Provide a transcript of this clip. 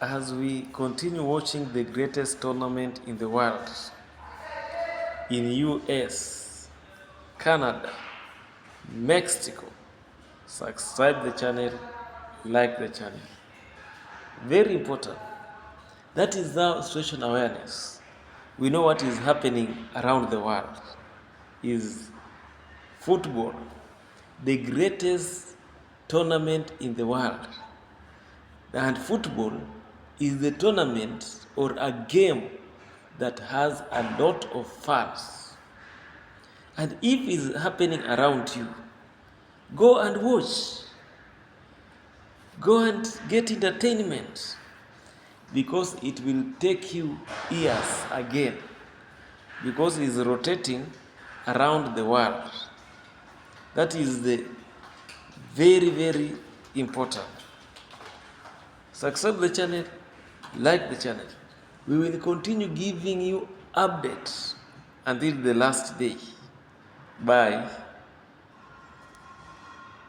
as we continue watching the greatest tournament in the world in US, Canada, Mexico. Subscribe the channel, like the channel. Very important. That is now situation awareness. We know what is happening around the world. Is football the greatest tournament in the world? And football is the tournament or a game that has a lot of fans. And if it's happening around you, go and watch. Go and get entertainment, because it will take you years again, because it's rotating around the world. That is the very, very important. Subscribe the channel, like the channel. We will continue giving you updates until the last day. Bye.